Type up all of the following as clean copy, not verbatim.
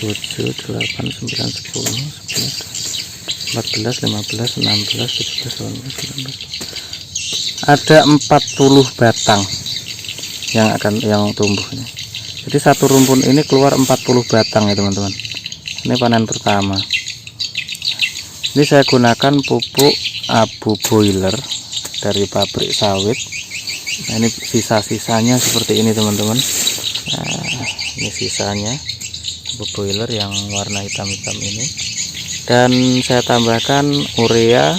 7, 8, 9, 10, 11, 14, 15, 16, 17, 18, 19. Ada 40 batang yang tumbuhnya. Jadi satu rumpun ini keluar 40 batang ya teman-teman. Ini panen pertama. Ini saya gunakan pupuk abu boiler dari pabrik sawit. Nah, ini sisa-sisanya seperti ini teman-teman. Nah, ini sisanya abu boiler yang warna hitam-hitam ini, dan saya tambahkan urea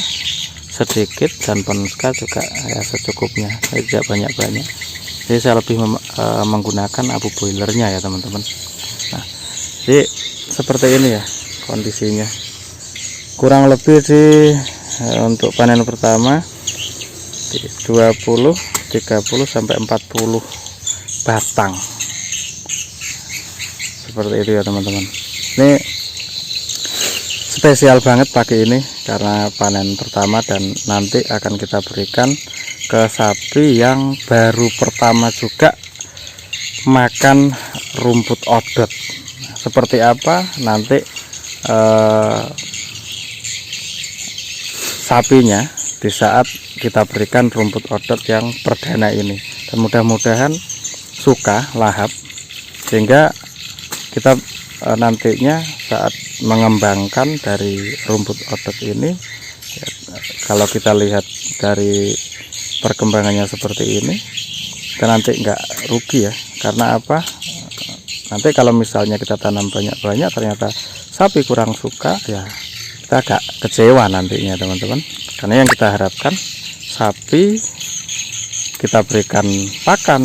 sedikit dan penska juga ya secukupnya, tidak banyak-banyak. Jadi saya lebih menggunakan abu boilernya ya teman-teman. Nah, jadi seperti ini ya kondisinya, kurang lebih untuk panen pertama 20, 30 sampai 40 batang seperti itu ya teman-teman. Ini spesial banget pagi ini karena panen pertama, dan nanti akan kita berikan ke sapi yang baru pertama juga makan rumput odot. Seperti apa nanti sapinya di saat kita berikan rumput odot yang perdana ini, dan mudah-mudahan suka lahap sehingga kita nantinya saat mengembangkan dari rumput odot ini ya, kalau kita lihat dari perkembangannya seperti ini, kita nanti nggak rugi ya. Karena apa? Nanti kalau misalnya kita tanam banyak-banyak ternyata sapi kurang suka, ya kita agak kecewa nantinya teman-teman. Karena yang kita harapkan sapi kita berikan pakan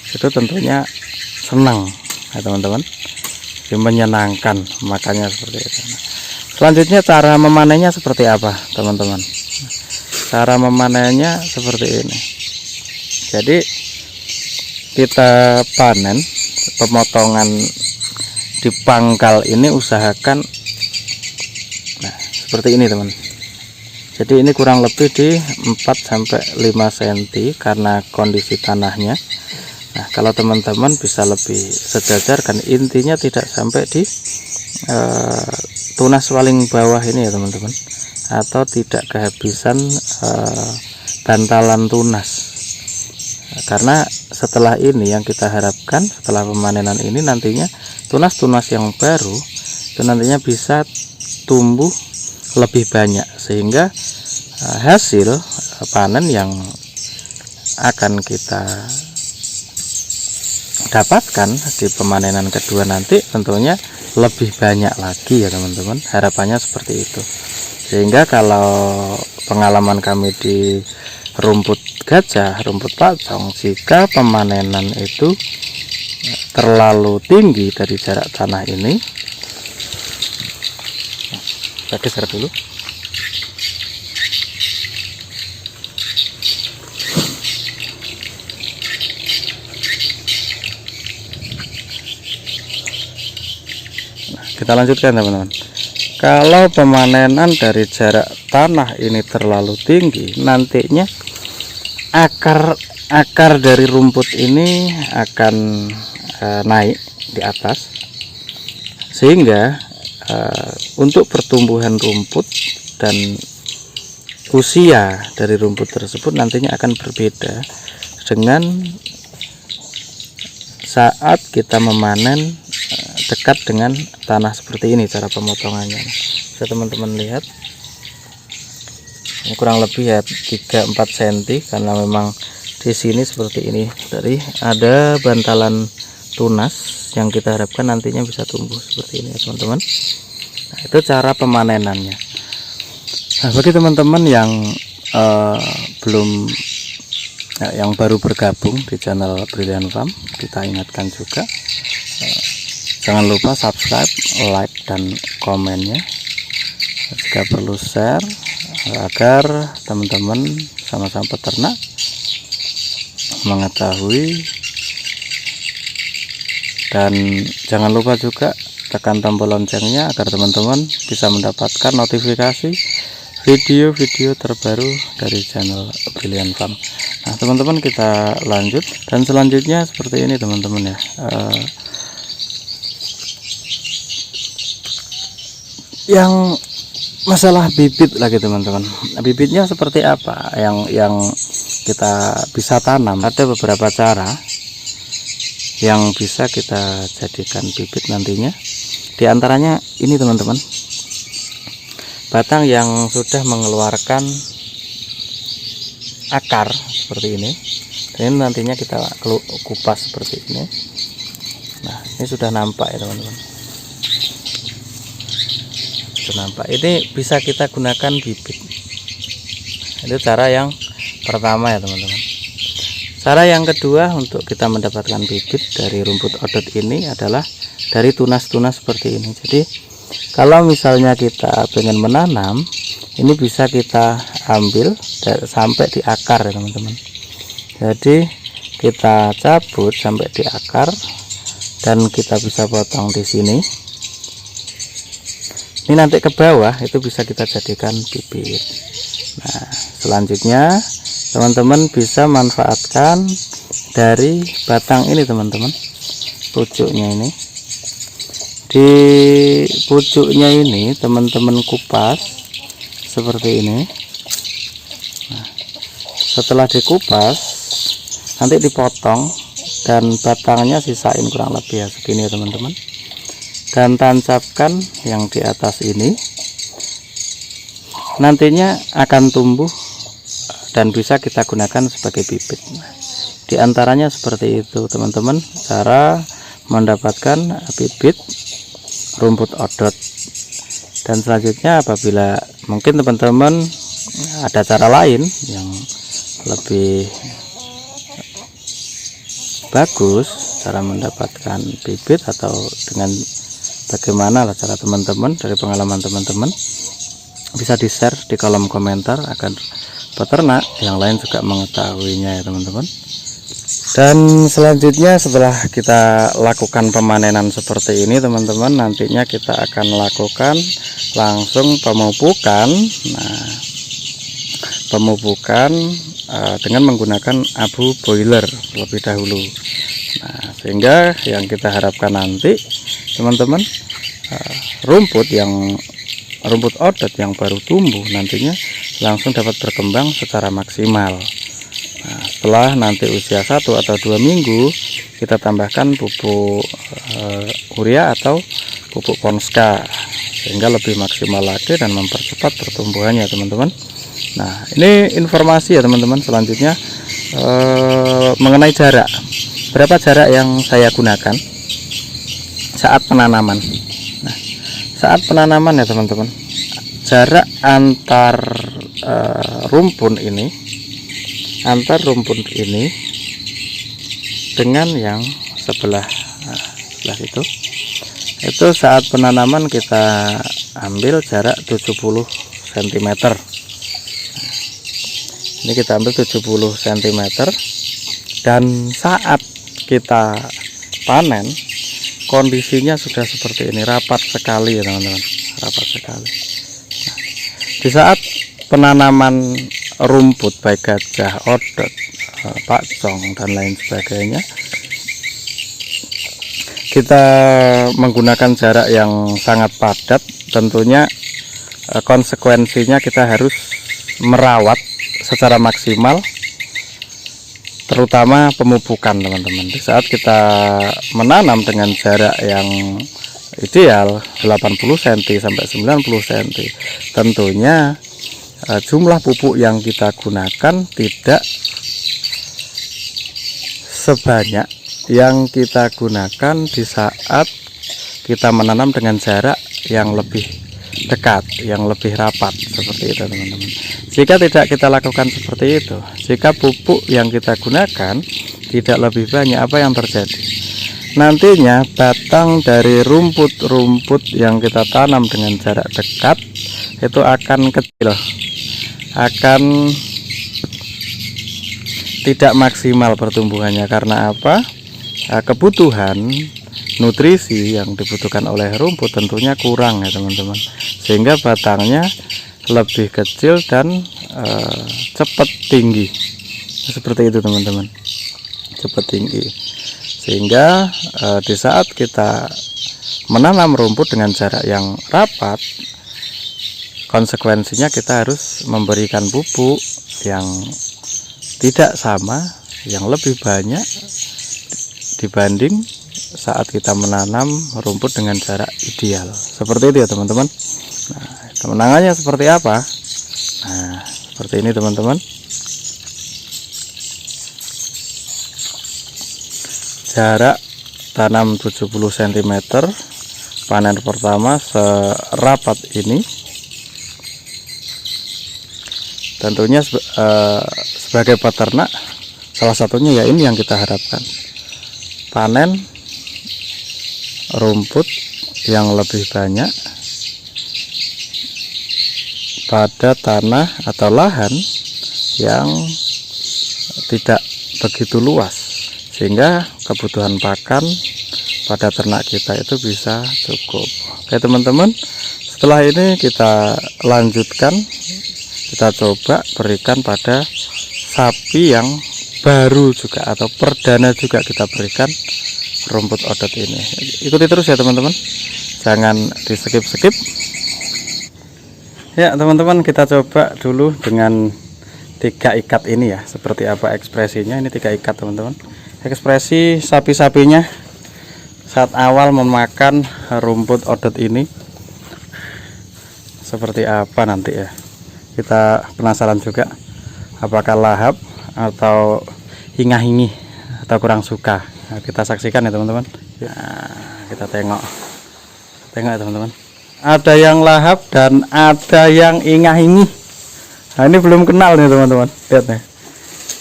itu tentunya senang ya teman-teman, jadi menyenangkan makannya seperti itu. Nah, selanjutnya cara memanennya seperti apa teman-teman? Cara memanennya seperti ini. Jadi kita panen pemotongan di pangkal ini usahakan seperti ini teman. Jadi ini kurang lebih di 4-5 cm karena kondisi tanahnya. Nah kalau teman-teman bisa lebih sejajar, kan intinya tidak sampai di tunas paling bawah ini ya teman-teman, atau tidak kehabisan bantalan tunas. Karena setelah ini yang kita harapkan, setelah pemanenan ini nantinya tunas-tunas yang baru itu nantinya bisa tumbuh lebih banyak, sehingga hasil panen yang akan kita dapatkan di pemanenan kedua nanti tentunya lebih banyak lagi ya teman-teman. Harapannya seperti itu. Sehingga kalau pengalaman kami di rumput gajah, rumput pacong, jika pemanenan itu terlalu tinggi dari jarak tanah ini, kita geser dulu. Nah, kita lanjutkan teman-teman. Kalau pemanenan dari jarak tanah ini terlalu tinggi, nantinya akar dari rumput ini akan naik di atas, sehingga untuk pertumbuhan rumput dan usia dari rumput tersebut nantinya akan berbeda dengan saat kita memanen dekat dengan tanah seperti ini. Cara pemotongannya bisa teman-teman lihat, ini kurang lebih ya 3-4 cm, karena memang di sini seperti ini dari ada bantalan tunas yang kita harapkan nantinya bisa tumbuh seperti ini ya teman-teman. Nah, itu cara pemanenannya. Nah, bagi teman-teman yang yang baru bergabung di channel Brilliant Farm, kita ingatkan juga jangan lupa subscribe, like, dan komennya. Jika perlu share agar teman-teman sama-sama peternak mengetahui. Dan jangan lupa juga tekan tombol loncengnya agar teman-teman bisa mendapatkan notifikasi video-video terbaru dari channel Brilliant Farm. Nah teman-teman, kita lanjut, dan selanjutnya seperti ini teman-teman ya. Yang masalah bibit lagi teman-teman. Bibitnya seperti apa yang kita bisa tanam? Ada beberapa cara yang bisa kita jadikan bibit nantinya. Di antaranya ini teman-teman, batang yang sudah mengeluarkan akar seperti ini. Dan ini nantinya kita kupas seperti ini. Nah ini sudah nampak ya teman-teman, sudah nampak. Ini bisa kita gunakan bibit. Itu cara yang pertama ya teman-teman. Cara yang kedua untuk kita mendapatkan bibit dari rumput odot ini adalah dari tunas-tunas seperti ini. Jadi kalau misalnya kita pengen menanam, ini bisa kita ambil sampai di akar ya teman-teman. Jadi kita cabut sampai di akar dan kita bisa potong di sini. Ini nanti ke bawah itu bisa kita jadikan bibit. Nah selanjutnya teman-teman bisa manfaatkan dari batang ini teman-teman, pucuknya ini. Di pucuknya ini teman-teman kupas seperti ini. Setelah dikupas nanti dipotong dan batangnya sisain kurang lebih ya segini ya teman-teman, dan tancapkan yang di atas ini, nantinya akan tumbuh dan bisa kita gunakan sebagai bibit. Di antaranya seperti itu teman-teman, cara mendapatkan bibit rumput odot. Dan selanjutnya apabila mungkin teman-teman ada cara lain yang lebih bagus cara mendapatkan bibit, atau dengan bagaimana lah cara teman-teman, dari pengalaman teman-teman, bisa di share di kolom komentar agar peternak yang lain juga mengetahuinya ya teman-teman. Dan selanjutnya setelah kita lakukan pemanenan seperti ini teman-teman, nantinya kita akan lakukan langsung pemupukan. Nah, pemupukan dengan menggunakan abu boiler lebih dahulu. Nah, sehingga yang kita harapkan nanti teman-teman, rumput odot yang baru tumbuh nantinya langsung dapat berkembang secara maksimal. Nah, setelah nanti usia 1 atau 2 minggu, kita tambahkan pupuk urea atau pupuk Ponska sehingga lebih maksimal lagi dan mempercepat pertumbuhannya teman-teman. Nah, ini informasi ya teman-teman. Selanjutnya mengenai jarak, berapa jarak yang saya gunakan saat penanaman. Nah, saat penanaman ya teman-teman, jarak antar rumpun ini dengan yang sebelah itu saat penanaman kita ambil jarak 70 cm. Ini kita ambil 70 cm, dan saat kita panen kondisinya sudah seperti ini, rapat sekali ya teman-teman, rapat sekali. Nah, di saat penanaman rumput baik gajah, odot, pakcong dan lain sebagainya, kita menggunakan jarak yang sangat padat, tentunya konsekuensinya kita harus merawat secara maksimal, terutama pemupukan teman-teman. Di saat kita menanam dengan jarak yang ideal 80 cm sampai 90 cm, tentunya jumlah pupuk yang kita gunakan tidak sebanyak yang kita gunakan di saat kita menanam dengan jarak yang lebih dekat, yang lebih rapat seperti itu teman-teman. Jika tidak kita lakukan seperti itu, jika pupuk yang kita gunakan tidak lebih banyak, apa yang terjadi? Nantinya batang dari rumput-rumput yang kita tanam dengan jarak dekat itu akan kecil, akan tidak maksimal pertumbuhannya. Karena apa? Kebutuhan nutrisi yang dibutuhkan oleh rumput tentunya kurang ya teman-teman, sehingga batangnya lebih kecil dan cepat tinggi seperti itu teman-teman, cepat tinggi. Sehingga di saat kita menanam rumput dengan jarak yang rapat, konsekuensinya kita harus memberikan pupuk yang tidak sama, yang lebih banyak dibanding saat kita menanam rumput dengan jarak ideal. Seperti itu ya teman-teman. Nah, kemenangannya seperti apa? Nah, seperti ini teman-teman. Jarak tanam 70 cm, panen pertama serapat ini. Tentunya sebagai peternak, salah satunya ya ini yang kita harapkan, panen rumput yang lebih banyak pada tanah atau lahan yang tidak begitu luas, sehingga kebutuhan pakan pada ternak kita itu bisa cukup. Oke teman-teman, setelah ini kita lanjutkan, kita coba berikan pada sapi yang baru juga atau perdana juga kita berikan rumput odot ini. Ikuti terus ya teman-teman, jangan di skip-skip ya teman-teman. Kita coba dulu dengan 3 ikat ini ya, seperti apa ekspresinya. Ini 3 ikat teman-teman. Ekspresi sapi-sapinya saat awal memakan rumput odot ini seperti apa nanti ya, kita penasaran juga. Apakah lahap atau hingah-hingih atau kurang suka. Nah, kita saksikan ya teman-teman. Nah, kita tengok ya teman-teman. Ada yang lahap dan ada yang hingah-hingih. Nah, ini belum kenal nih teman-teman, lihat nih.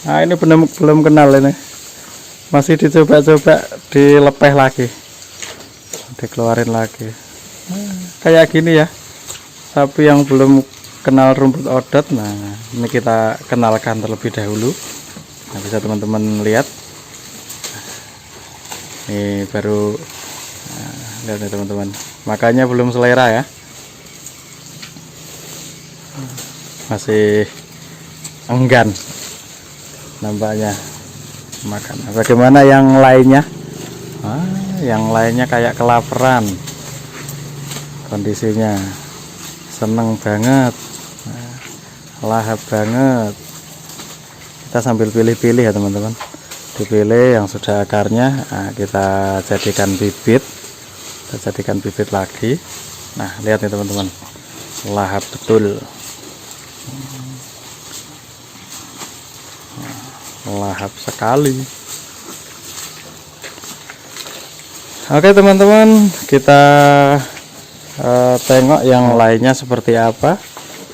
Nah, ini belum kenal ini. Masih dicoba-coba dilepeh lagi, dikeluarin lagi. Kayak gini ya, sapi yang belum kenal rumput odot. Nah, ini kita kenalkan terlebih dahulu. Nah, bisa teman-teman lihat. Ini baru, nah, lihat nih teman-teman. Makanya belum selera ya. Masih enggan nampaknya makan. Bagaimana yang lainnya? Yang lainnya kayak kelaparan kondisinya, seneng banget, lahap banget. Kita sambil pilih-pilih ya teman-teman, dipilih yang sudah akarnya. Nah, kita jadikan bibit, lagi. Nah, lihat nih teman-teman, lahap betul, lahap sekali. Oke teman-teman, kita tengok yang lainnya seperti apa.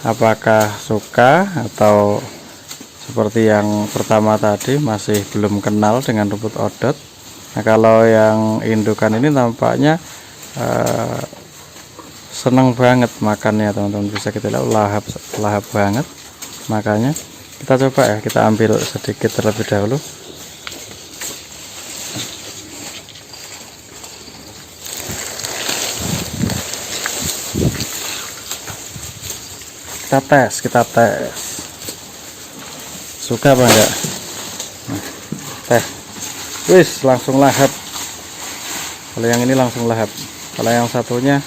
Apakah suka atau seperti yang pertama tadi masih belum kenal dengan rumput odot. Nah, kalau yang indukan ini tampaknya seneng banget makannya teman-teman. Bisa kita lihat lahap banget makanya. Kita coba ya, kita ambil sedikit terlebih dahulu. Kita tes. Suka apa enggak? Nah, teh. Wis, langsung lahap. Kalau yang ini langsung lahap. Kalau yang satunya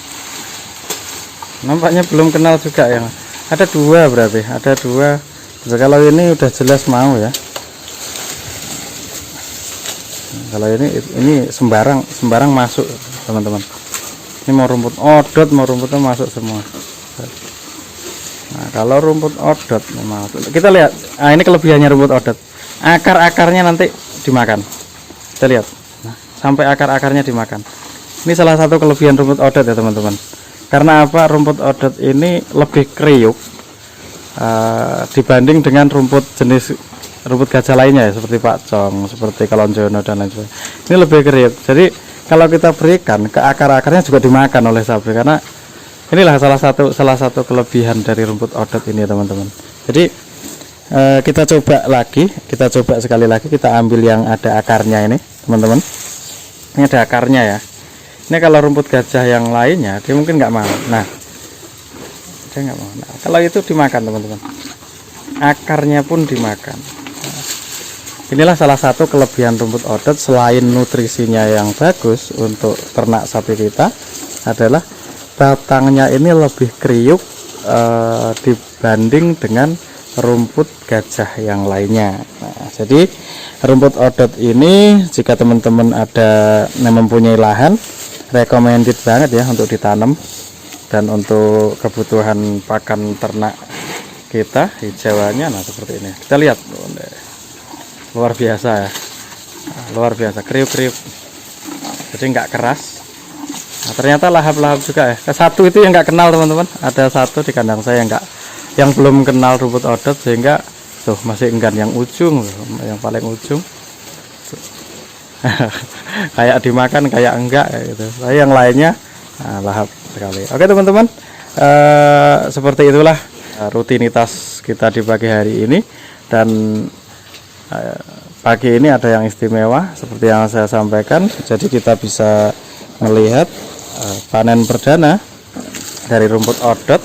nampaknya belum kenal juga yang. Ada 2 berarti, ada 2. Kalau ini udah jelas mau ya. Kalau ini sembarang masuk teman-teman. Ini mau rumput odot, mau rumputnya masuk semua. Nah, kalau rumput odot masuk, kita lihat. Nah, ini kelebihannya rumput odot. Akar-akarnya nanti dimakan. Kita lihat. Nah, sampai akar-akarnya dimakan. Ini salah satu kelebihan rumput odot ya teman-teman. Karena apa? Rumput odot ini lebih kriuk dibanding dengan rumput gajah lainnya ya, seperti pakcong, seperti kalonjono dan lain sebagainya. Ini lebih kriuk. Jadi kalau kita berikan ke akar-akarnya juga dimakan oleh sapi, karena inilah salah satu kelebihan dari rumput odot ini ya teman-teman. Jadi kita coba sekali lagi, kita ambil yang ada akarnya ini teman-teman. Ini ada akarnya ya. Ini kalau rumput gajah yang lainnya dia mungkin nggak mau. Nah, dia nggak mau. Nah, kalau itu dimakan teman-teman, akarnya pun dimakan. Nah, inilah salah satu kelebihan rumput odot. Selain nutrisinya yang bagus untuk ternak sapi kita, adalah batangnya ini lebih kriuk dibanding dengan rumput gajah yang lainnya. Nah, jadi rumput odot ini jika teman-teman ada yang mempunyai lahan, recommended banget ya untuk ditanam. Dan untuk kebutuhan pakan ternak kita, hijauannya nah seperti ini. Kita lihat, luar biasa ya, luar biasa, kriuk-kriuk. Jadi nggak keras. Nah, ternyata lahap-lahap juga ya. Satu itu yang nggak kenal teman-teman. Ada satu di kandang saya yang belum kenal rumput odot, sehingga tuh masih enggan yang ujung, yang paling ujung. Kayak dimakan, kayak enggak gitu. Tapi yang lainnya lahap sekali. Oke teman-teman, seperti itulah rutinitas kita di pagi hari ini. Dan pagi ini ada yang istimewa seperti yang saya sampaikan. Jadi kita bisa melihat panen perdana dari rumput odot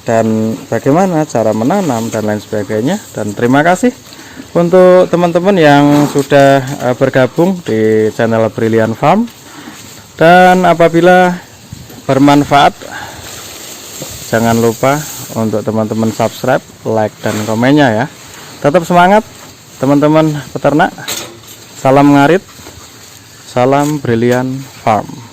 dan bagaimana cara menanam dan lain sebagainya. Dan terima kasih untuk teman-teman yang sudah bergabung di channel Brilliant Farm. Dan apabila bermanfaat, jangan lupa untuk teman-teman subscribe, like, dan komennya ya. Tetap semangat teman-teman peternak. Salam ngarit, salam Brilliant Farm.